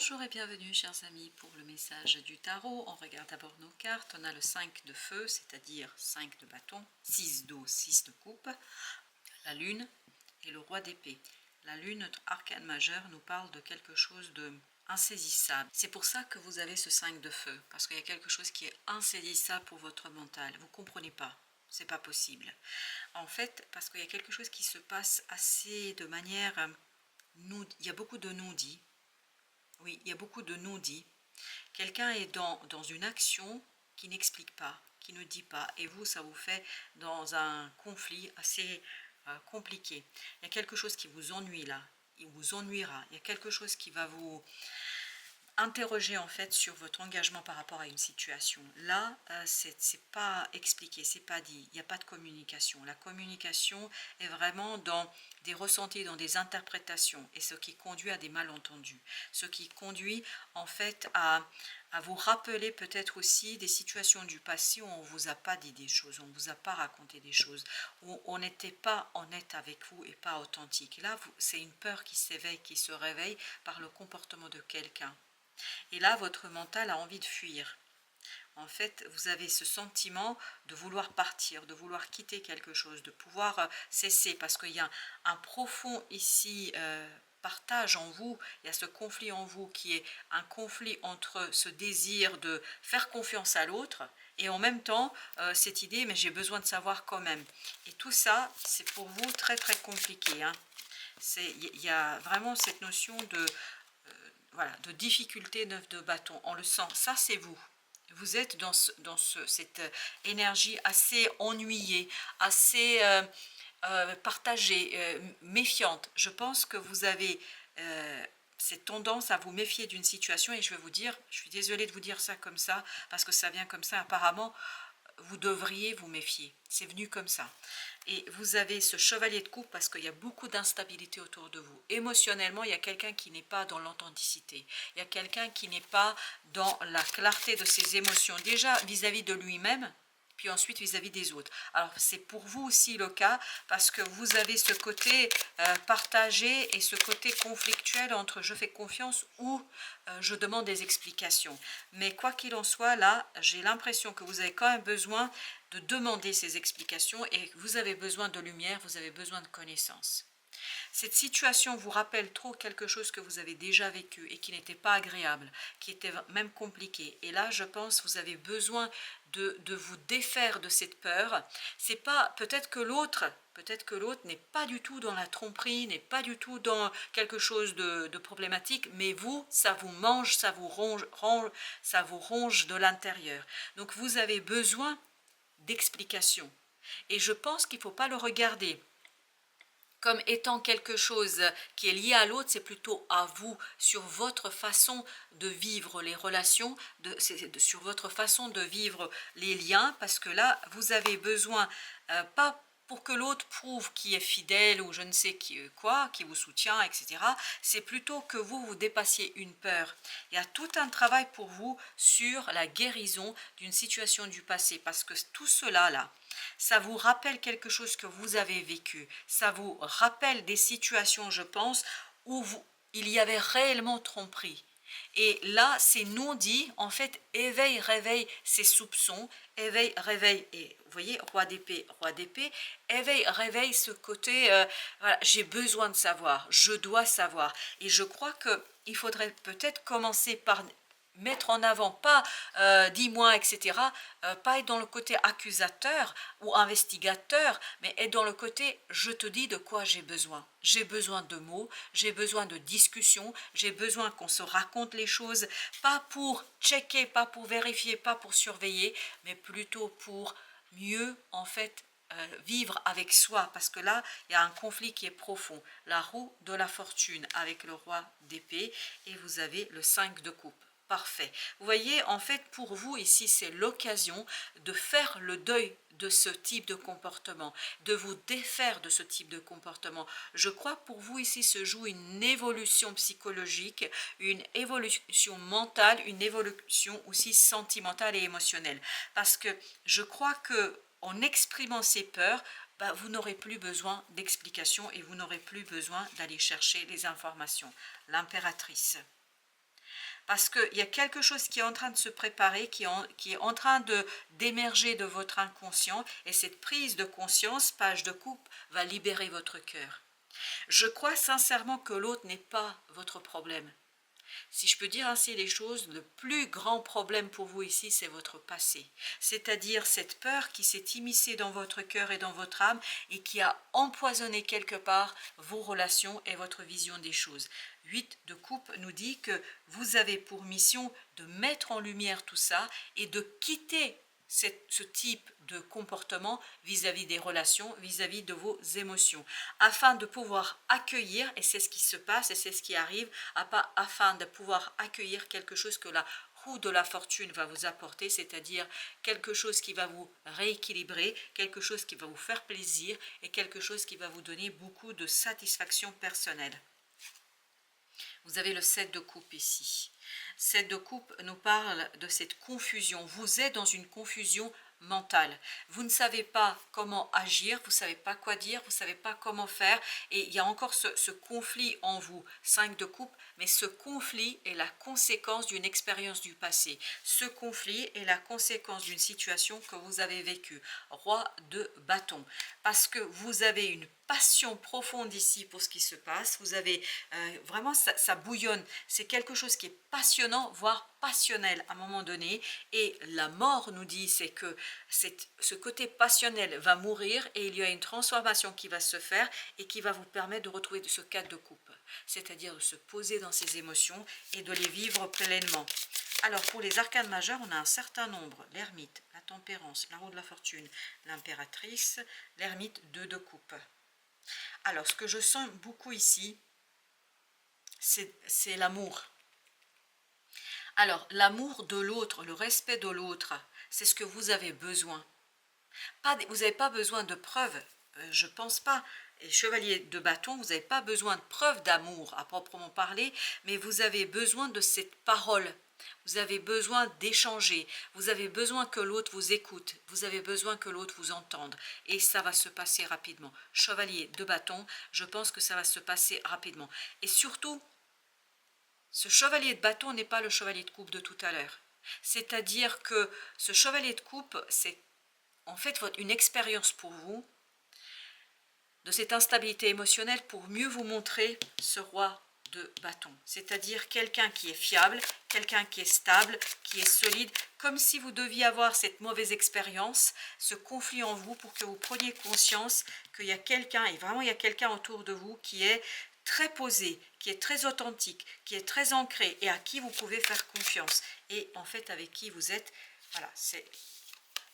Bonjour et bienvenue chers amis pour le message du tarot. On regarde d'abord nos cartes. On a le 5 de feu, c'est-à-dire 5 de bâton, 6 d'eau, 6 de coupe, la lune et le roi d'épée. La lune, notre arcane majeur, nous parle de quelque chose de insaisissable. C'est pour ça que vous avez ce 5 de feu, parce qu'il y a quelque chose qui est insaisissable pour votre mental. Vous ne comprenez pas, c'est pas possible. En fait, parce qu'il y a quelque chose qui se passe assez de manière... il y a beaucoup de non-dits. Oui, il y a beaucoup de non-dits. Quelqu'un est dans une action qui n'explique pas, qui ne dit pas, et vous, ça vous fait dans un conflit assez compliqué. Il y a quelque chose qui vous ennuie là, il vous ennuiera, il y a quelque chose qui va vous interroger en fait sur votre engagement par rapport à une situation. Là, c'est pas expliqué, c'est pas dit, il n'y a pas de communication. La communication est vraiment dans des ressentis, dans des interprétations, et ce qui conduit à des malentendus, ce qui conduit en fait à vous rappeler peut-être aussi des situations du passé où on ne vous a pas dit des choses, on ne vous a pas raconté des choses, où on n'était pas honnête avec vous et pas authentique. Là, c'est une peur qui s'éveille, qui se réveille par le comportement de quelqu'un. Et là, votre mental a envie de fuir. En fait, vous avez ce sentiment de vouloir partir, de vouloir quitter quelque chose, de pouvoir cesser, parce qu'il y a un profond ici partage en vous, il y a ce conflit en vous qui est un conflit entre ce désir de faire confiance à l'autre et en même temps cette idée, mais j'ai besoin de savoir quand même. Et tout ça, c'est pour vous très très compliqué. Hein. Il y a vraiment cette notion de... voilà, de difficulté de bâton, on le sent, ça c'est vous. Vous êtes dans cette énergie assez ennuyée, assez partagée, méfiante. Je pense que vous avez cette tendance à vous méfier d'une situation et je vais vous dire, je suis désolée de vous dire ça comme ça, parce que ça vient comme ça apparemment, vous devriez vous méfier, c'est venu comme ça. Et vous avez ce chevalier de coupe parce qu'il y a beaucoup d'instabilité autour de vous. Émotionnellement, il y a quelqu'un qui n'est pas dans l'authenticité. Il y a quelqu'un qui n'est pas dans la clarté de ses émotions, déjà vis-à-vis de lui-même, puis ensuite vis-à-vis des autres. Alors c'est pour vous aussi le cas, parce que vous avez ce côté partagé et ce côté conflictuel entre je fais confiance ou je demande des explications. Mais quoi qu'il en soit, là, j'ai l'impression que vous avez quand même besoin de demander ces explications et vous avez besoin de lumière, vous avez besoin de connaissances. Cette situation vous rappelle trop quelque chose que vous avez déjà vécu et qui n'était pas agréable, qui était même compliqué. Et là, je pense que vous avez besoin de vous défaire de cette peur. C'est pas peut-être que l'autre n'est pas du tout dans la tromperie, n'est pas du tout dans quelque chose de problématique, mais vous, ça vous mange, ça vous ronge de l'intérieur. Donc vous avez besoin d'explications. Et je pense qu'il ne faut pas le regarder comme étant quelque chose qui est lié à l'autre, c'est plutôt à vous, sur votre façon de vivre les relations, sur votre façon de vivre les liens, parce que là, vous avez besoin, pas pour que l'autre prouve qui est fidèle ou je ne sais quoi, qui vous soutient, etc. C'est plutôt que vous dépassiez une peur. Il y a tout un travail pour vous sur la guérison d'une situation du passé, parce que tout cela là, ça vous rappelle quelque chose que vous avez vécu, ça vous rappelle des situations, je pense, où il y avait réellement tromperie. Et là, ces non-dits, en fait, réveille ces soupçons, réveille, et vous voyez, roi d'épée, réveille ce côté, voilà, j'ai besoin de savoir, je dois savoir. Et je crois qu'il faudrait peut-être commencer par mettre en avant, pas dis-moi, etc., pas être dans le côté accusateur ou investigateur, mais être dans le côté je te dis de quoi j'ai besoin. J'ai besoin de mots, j'ai besoin de discussions, j'ai besoin qu'on se raconte les choses, pas pour checker, pas pour vérifier, pas pour surveiller, mais plutôt pour mieux en fait vivre avec soi, parce que là il y a un conflit qui est profond. La roue de la fortune avec le roi d'épée et vous avez le 5 de coupe. Parfait. Vous voyez, en fait, pour vous, ici, c'est l'occasion de faire le deuil de ce type de comportement, de vous défaire de ce type de comportement. Je crois que pour vous, ici, se joue une évolution psychologique, une évolution mentale, une évolution aussi sentimentale et émotionnelle. Parce que je crois que en exprimant ces peurs, vous n'aurez plus besoin d'explications et vous n'aurez plus besoin d'aller chercher les informations. L'impératrice. Parce qu'il y a quelque chose qui est en train de se préparer, qui est en train d'émerger de votre inconscient, et cette prise de conscience, page de coupe, va libérer votre cœur. Je crois sincèrement que l'autre n'est pas votre problème. Si je peux dire ainsi les choses, le plus grand problème pour vous ici, c'est votre passé. C'est-à-dire cette peur qui s'est immiscée dans votre cœur et dans votre âme et qui a empoisonné quelque part vos relations et votre vision des choses. 8 de coupe nous dit que vous avez pour mission de mettre en lumière tout ça et de quitter ce type de comportement vis-à-vis des relations, vis-à-vis de vos émotions, afin de pouvoir accueillir, et c'est ce qui se passe et c'est ce qui arrive, afin de pouvoir accueillir quelque chose que la roue de la fortune va vous apporter, c'est-à-dire quelque chose qui va vous rééquilibrer, quelque chose qui va vous faire plaisir et quelque chose qui va vous donner beaucoup de satisfaction personnelle. Vous avez le 7 de coupe ici. 7 de coupe nous parle de cette confusion. Vous êtes dans une confusion mentale. Vous ne savez pas comment agir, vous ne savez pas quoi dire, vous ne savez pas comment faire. Et il y a encore ce conflit en vous. 5 de coupe, mais ce conflit est la conséquence d'une expérience du passé. Ce conflit est la conséquence d'une situation que vous avez vécue. Roi de bâton. Parce que vous avez une passion profonde ici pour ce qui se passe. Vous avez vraiment, ça bouillonne. C'est quelque chose qui est passionnant, voire passionnel à un moment donné. Et la mort nous dit, c'est que ce côté passionnel va mourir et il y a une transformation qui va se faire et qui va vous permettre de retrouver ce 4 de coupe. C'est-à-dire de se poser dans ses émotions et de les vivre pleinement. Alors pour les arcanes majeures, on a un certain nombre. L'ermite, la tempérance, la roue de la fortune, l'impératrice, l'ermite, 2 de coupe. Alors, ce que je sens beaucoup ici, c'est l'amour. Alors, l'amour de l'autre, le respect de l'autre, c'est ce que vous avez besoin. Vous n'avez pas besoin de preuves, je ne pense pas. Et chevalier de bâton, vous n'avez pas besoin de preuves d'amour à proprement parler, mais vous avez besoin de cette parole. Vous avez besoin d'échanger, vous avez besoin que l'autre vous écoute, vous avez besoin que l'autre vous entende. Et ça va se passer rapidement. Chevalier de bâton, je pense que ça va se passer rapidement. Et surtout, ce chevalier de bâton n'est pas le chevalier de coupe de tout à l'heure. C'est-à-dire que ce chevalier de coupe, c'est en fait une expérience pour vous, de cette instabilité émotionnelle pour mieux vous montrer ce roi de bâton, c'est-à-dire quelqu'un qui est fiable, quelqu'un qui est stable, qui est solide, comme si vous deviez avoir cette mauvaise expérience, ce conflit en vous pour que vous preniez conscience qu'il y a quelqu'un, et vraiment il y a quelqu'un autour de vous qui est très posé, qui est très authentique, qui est très ancré et à qui vous pouvez faire confiance et en fait avec qui vous êtes, voilà, c'est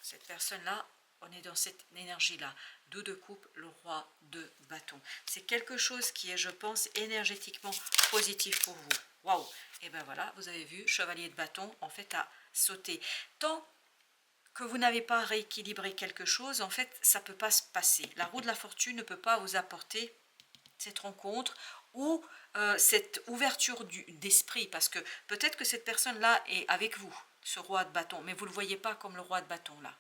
cette personne-là, on est dans cette énergie-là. 2 de coupe, le roi de bâton. C'est quelque chose qui est, je pense, énergétiquement positif pour vous. Waouh! Et bien voilà, vous avez vu, chevalier de bâton, en fait, a sauté. Tant que vous n'avez pas rééquilibré quelque chose, en fait, ça ne peut pas se passer. La roue de la fortune ne peut pas vous apporter cette rencontre ou cette ouverture d'esprit, parce que peut-être que cette personne-là est avec vous, ce roi de bâton, mais vous ne le voyez pas comme le roi de bâton là.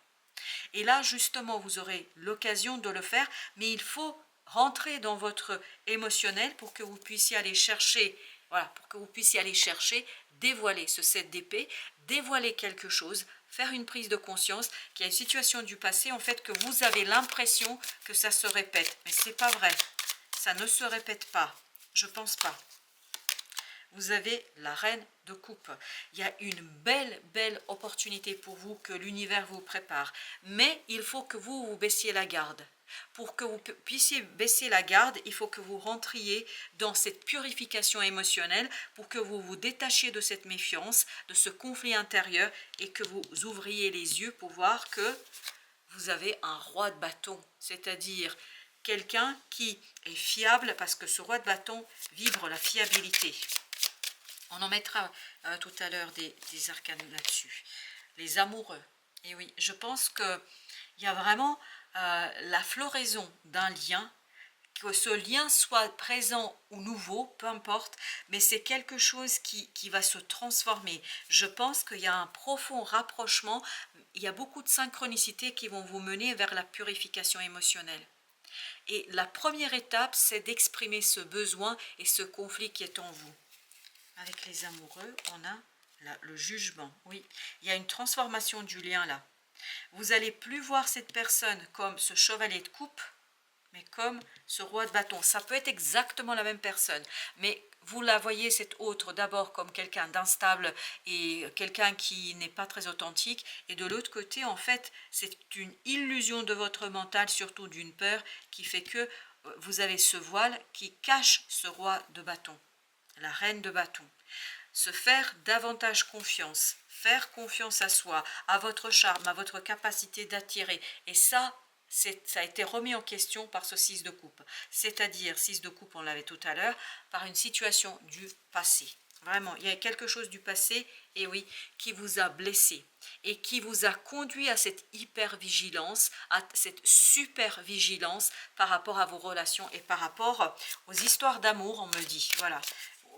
Et là, justement, vous aurez l'occasion de le faire, mais il faut rentrer dans votre émotionnel pour que vous puissiez aller chercher, voilà, pour que vous puissiez aller chercher, dévoiler ce 7 d'épée, dévoiler quelque chose, faire une prise de conscience qu'il y a une situation du passé, en fait, que vous avez l'impression que ça se répète. Mais ce n'est pas vrai. Ça ne se répète pas. Je ne pense pas. Vous avez la reine de coupe. Il y a une belle opportunité pour vous que l'univers vous prépare. Mais il faut que vous baissiez la garde. Pour que vous puissiez baisser la garde, il faut que vous rentriez dans cette purification émotionnelle pour que vous vous détachiez de cette méfiance, de ce conflit intérieur et que vous ouvriez les yeux pour voir que vous avez un roi de bâton, c'est-à-dire quelqu'un qui est fiable parce que ce roi de bâton vibre la fiabilité. On en mettra tout à l'heure des arcanes là-dessus. Les amoureux. Et oui, je pense qu'il y a vraiment la floraison d'un lien, que ce lien soit présent ou nouveau, peu importe, mais c'est quelque chose qui va se transformer. Je pense qu'il y a un profond rapprochement, il y a beaucoup de synchronicités qui vont vous mener vers la purification émotionnelle. Et la première étape, c'est d'exprimer ce besoin et ce conflit qui est en vous. avec les amoureux, on a le jugement. Oui, il y a une transformation du lien là. Vous n'allez plus voir cette personne comme ce chevalier de coupe, mais comme ce roi de bâton. Ça peut être exactement la même personne, mais vous la voyez cette autre d'abord comme quelqu'un d'instable et quelqu'un qui n'est pas très authentique, et de l'autre côté, en fait, c'est une illusion de votre mental, surtout d'une peur, qui fait que vous avez ce voile qui cache ce roi de bâton, la reine de bâton. Se faire davantage confiance, faire confiance à soi, à votre charme, à votre capacité d'attirer, et ça a été remis en question par ce 6 de coupe, c'est-à-dire 6 de coupe, on l'avait tout à l'heure, par une situation du passé. Vraiment, il y a quelque chose du passé, et oui, qui vous a blessé et qui vous a conduit à cette hyper-vigilance, à cette super-vigilance par rapport à vos relations et par rapport aux histoires d'amour, on me dit, voilà.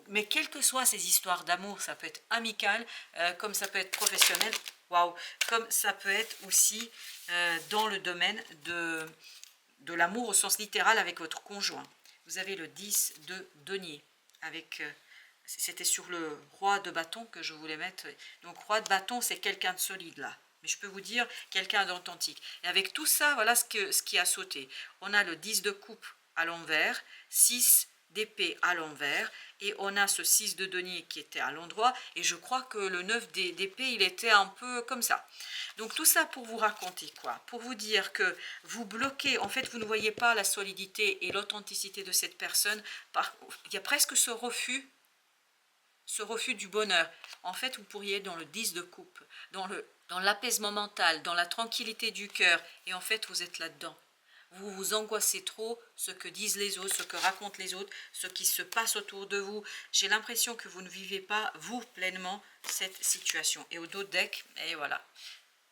Mais quelles que soient ces histoires d'amour, ça peut être amical, comme ça peut être professionnel, waouh, comme ça peut être aussi dans le domaine de l'amour au sens littéral avec votre conjoint. Vous avez le 10 de denier, avec, c'était sur le roi de bâton que je voulais mettre. Donc roi de bâton, c'est quelqu'un de solide là. Mais je peux vous dire, quelqu'un d'authentique. Et avec tout ça, voilà ce qui a sauté. On a le 10 de coupe à l'envers, 6 d'épée à l'envers, et on a ce 6 de denier qui était à l'endroit, et je crois que le 9 d'épée, il était un peu comme ça. Donc tout ça pour vous raconter quoi? Pour vous dire que vous bloquez, en fait vous ne voyez pas la solidité et l'authenticité de cette personne, il y a presque ce refus du bonheur. En fait, vous pourriez être dans le 10 de coupe, dans l'apaisement mental, dans la tranquillité du cœur, et en fait, vous êtes là-dedans. Vous vous angoissez trop, ce que disent les autres, ce que racontent les autres, ce qui se passe autour de vous. J'ai l'impression que vous ne vivez pas, vous, pleinement, cette situation. Et au dos deck, et voilà,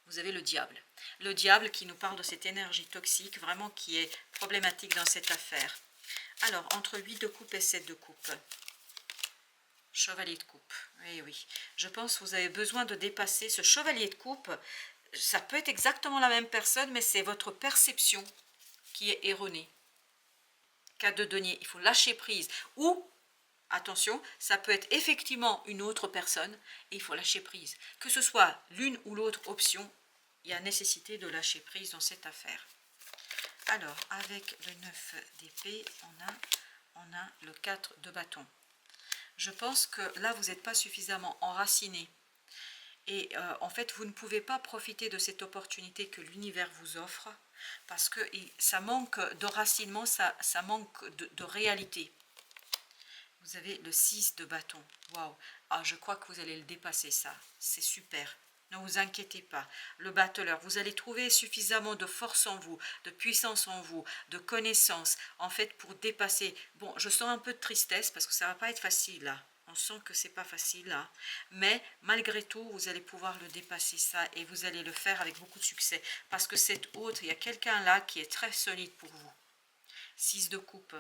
vous avez le diable. Le diable qui nous parle de cette énergie toxique, vraiment qui est problématique dans cette affaire. Alors, entre 8 de coupe et 7 de coupe. Chevalier de coupe, oui, oui. Je pense que vous avez besoin de dépasser ce chevalier de coupe. Ça peut être exactement la même personne, mais c'est votre perception qui est erronée. 4 de denier, il faut lâcher prise. Ou, attention, ça peut être effectivement une autre personne et il faut lâcher prise. Que ce soit l'une ou l'autre option, il y a nécessité de lâcher prise dans cette affaire. Alors, avec le 9 d'épée, on a le 4 de bâton. Je pense que là, vous n'êtes pas suffisamment enraciné. Et en fait, vous ne pouvez pas profiter de cette opportunité que l'univers vous offre parce que ça manque d'enracinement, ça manque de réalité. Vous avez le 6 de bâton. Waouh! Ah, je crois que vous allez le dépasser, ça. C'est super. Ne vous inquiétez pas. Le battleur, vous allez trouver suffisamment de force en vous, de puissance en vous, de connaissance, en fait, pour dépasser. Bon, je sens un peu de tristesse parce que ça ne va pas être facile, là. On sent que c'est pas facile, là. Mais, malgré tout, vous allez pouvoir le dépasser, ça, et vous allez le faire avec beaucoup de succès. Parce que cette autre, il y a quelqu'un là qui est très solide pour vous. 6 de coupe.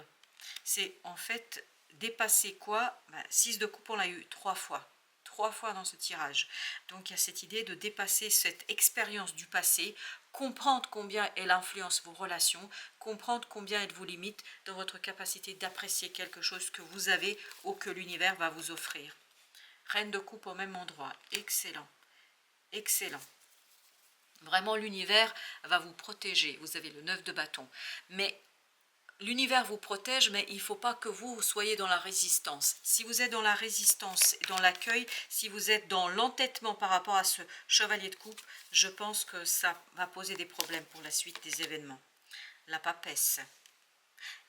C'est, en fait, dépasser quoi? 6 de coupe, on l'a eu 3 fois. 3 fois dans ce tirage. Donc il y a cette idée de dépasser cette expérience du passé, comprendre combien elle influence vos relations, comprendre combien elle vous limite dans votre capacité d'apprécier quelque chose que vous avez ou que l'univers va vous offrir. Reine de coupe au même endroit. Excellent. Excellent. Vraiment, l'univers va vous protéger. Vous avez le 9 de bâton. Mais l'univers vous protège, mais il ne faut pas que vous soyez dans la résistance. Si vous êtes dans la résistance, dans l'accueil, si vous êtes dans l'entêtement par rapport à ce chevalier de coupe, je pense que ça va poser des problèmes pour la suite des événements. La papesse.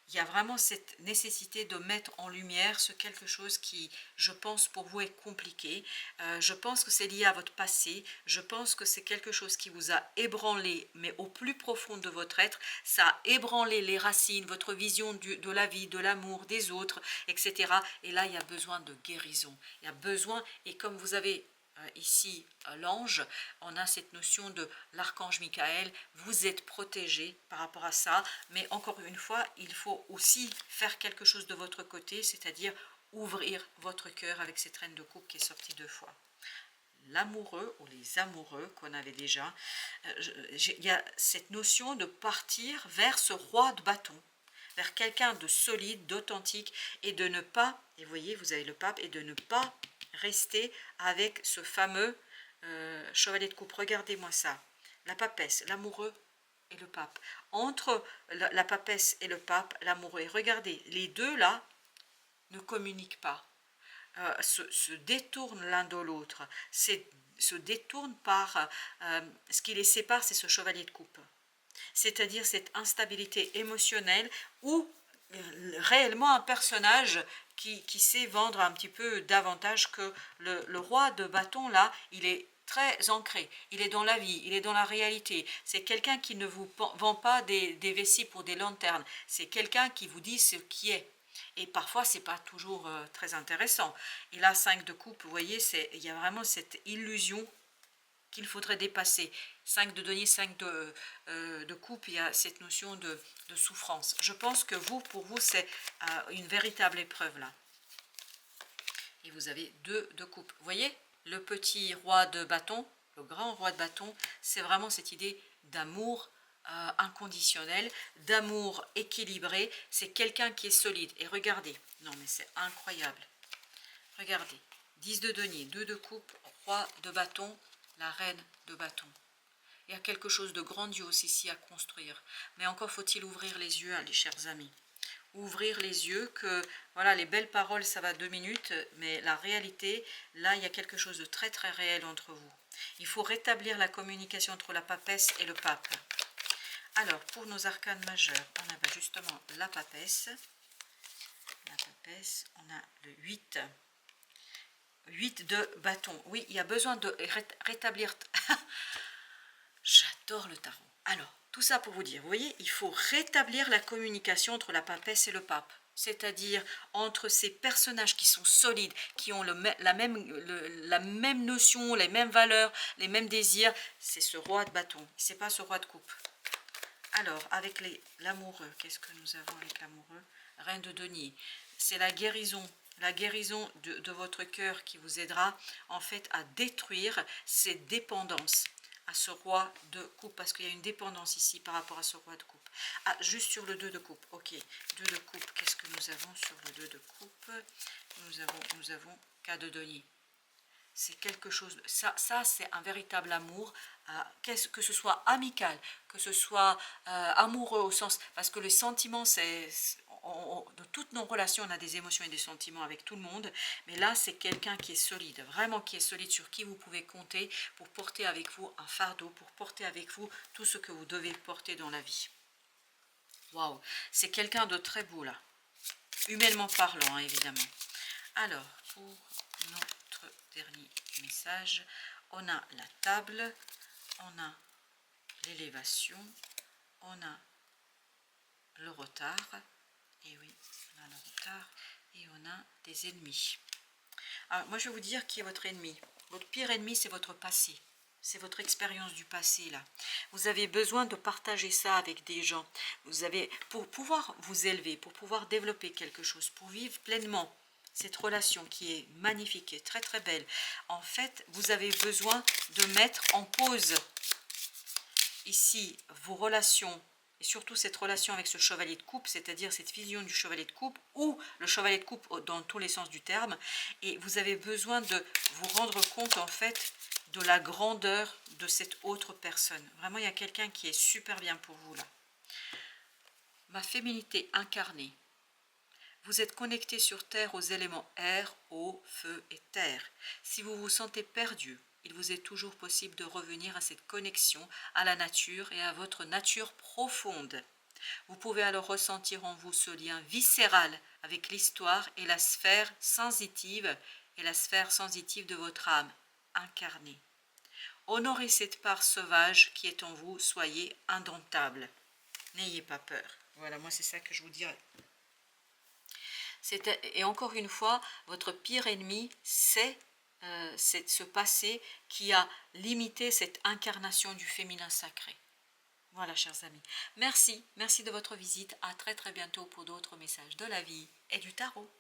Il y a vraiment cette nécessité de mettre en lumière ce quelque chose qui, je pense, pour vous est compliqué. Je pense que c'est lié à votre passé. Je pense que c'est quelque chose qui vous a ébranlé, mais au plus profond de votre être. Ça a ébranlé les racines, votre vision de la vie, de l'amour, des autres, etc. Et là, il y a besoin de guérison. Il y a besoin, et comme vous avez ici l'ange, on a cette notion de l'archange Michael, vous êtes protégé par rapport à ça, mais encore une fois, il faut aussi faire quelque chose de votre côté, c'est-à-dire ouvrir votre cœur avec cette reine de coupe qui est sortie 2 fois. L'amoureux ou les amoureux qu'on avait déjà, il y a cette notion de partir vers ce roi de bâton. vers quelqu'un de solide, d'authentique, et de ne pas, et vous voyez, vous avez le pape, et de ne pas rester avec ce fameux chevalier de coupe. Regardez-moi ça, la papesse, l'amoureux et le pape. Entre la papesse et le pape, l'amoureux. Et regardez, les deux là ne communiquent pas, se détournent l'un de l'autre, se détournent par ce qui les sépare, c'est ce chevalier de coupe. C'est-à-dire cette instabilité émotionnelle ou réellement un personnage qui sait vendre un petit peu davantage que le roi de bâton là, il est très ancré, il est dans la vie, il est dans la réalité. C'est quelqu'un qui ne vous vend pas des vessies pour des lanternes, c'est quelqu'un qui vous dit ce qui est. Et parfois, c'est pas toujours très intéressant. Et là, 5 de coupe, vous voyez, il y a vraiment cette illusion qu'il faudrait dépasser. 5 de denier, 5 de coupe, il y a cette notion de souffrance. Je pense que pour vous, c'est une véritable épreuve là. Et vous avez 2 de coupe. Vous voyez, le petit roi de bâton, le grand roi de bâton, c'est vraiment cette idée d'amour inconditionnel, d'amour équilibré. C'est quelqu'un qui est solide. Et regardez, non mais c'est incroyable. Regardez, 10 de denier, 2 de coupe, roi de bâton, la reine de bâton. Il y a quelque chose de grandiose ici à construire. Mais encore faut-il ouvrir les yeux, hein, les chers amis. Ouvrir les yeux, que voilà, les belles paroles, ça va 2 minutes, mais la réalité, là, il y a quelque chose de très très réel entre vous. Il faut rétablir la communication entre la papesse et le pape. Alors, pour nos arcanes majeurs, on a justement la papesse. La papesse, on a le 8. 8 de bâton. Oui, il y a besoin de rétablir... J'adore le tarot. Alors, tout ça pour vous dire, vous voyez, il faut rétablir la communication entre la papesse et le pape. C'est-à-dire entre ces personnages qui sont solides, qui ont la même notion, les mêmes valeurs, les mêmes désirs. C'est ce roi de bâton, c'est pas ce roi de coupe. Alors, avec l'amoureux, qu'est-ce que nous avons avec l'amoureux? Reine de denier, c'est la guérison de votre cœur qui vous aidera en fait à détruire ces dépendances à ce roi de coupe, parce qu'il y a une dépendance ici par rapport à ce roi de coupe. Ah, juste sur le 2 de coupe, ok, 2 de coupe, qu'est-ce que nous avons sur le 2 de coupe? Nous avons 4 de denier. C'est quelque chose, ça c'est un véritable amour, que ce soit amical, que ce soit amoureux au sens, parce que le sentiment, dans toutes nos relations, on a des émotions et des sentiments avec tout le monde, mais là c'est quelqu'un qui est solide, vraiment qui est solide, sur qui vous pouvez compter pour porter avec vous un fardeau, pour porter avec vous tout ce que vous devez porter dans la vie. Waouh, c'est quelqu'un de très beau là, humainement parlant, hein, évidemment. Alors, pour notre dernier message, on a la table, on a l'élévation, on a le retard, et oui, on a le retard, et on a des ennemis. Alors, moi je vais vous dire qui est votre ennemi. Votre pire ennemi, c'est votre passé. C'est votre expérience du passé là. Vous avez besoin de partager ça avec des gens. Vous avez, pour pouvoir vous élever, pour pouvoir développer quelque chose, pour vivre pleinement cette relation qui est magnifique et très très belle, en fait, vous avez besoin de mettre en pause ici vos relations, et surtout cette relation avec ce chevalier de coupe, c'est-à-dire cette vision du chevalier de coupe, ou le chevalier de coupe dans tous les sens du terme, et vous avez besoin de vous rendre compte en fait de la grandeur de cette autre personne. Vraiment, il y a quelqu'un qui est super bien pour vous là. Ma féminité incarnée. Vous êtes connecté sur Terre aux éléments air, eau, feu et terre. Si vous vous sentez perdu, il vous est toujours possible de revenir à cette connexion à la nature et à votre nature profonde. Vous pouvez alors ressentir en vous ce lien viscéral avec l'histoire et la sphère sensitive de votre âme incarnée. Honorez cette part sauvage qui est en vous, soyez indomptable. N'ayez pas peur. Voilà, moi c'est ça que je vous dirais. Et encore une fois, votre pire ennemi, c'est ce passé qui a limité cette incarnation du féminin sacré. Voilà, chers amis. Merci de votre visite. À très très bientôt pour d'autres messages de la vie et du tarot.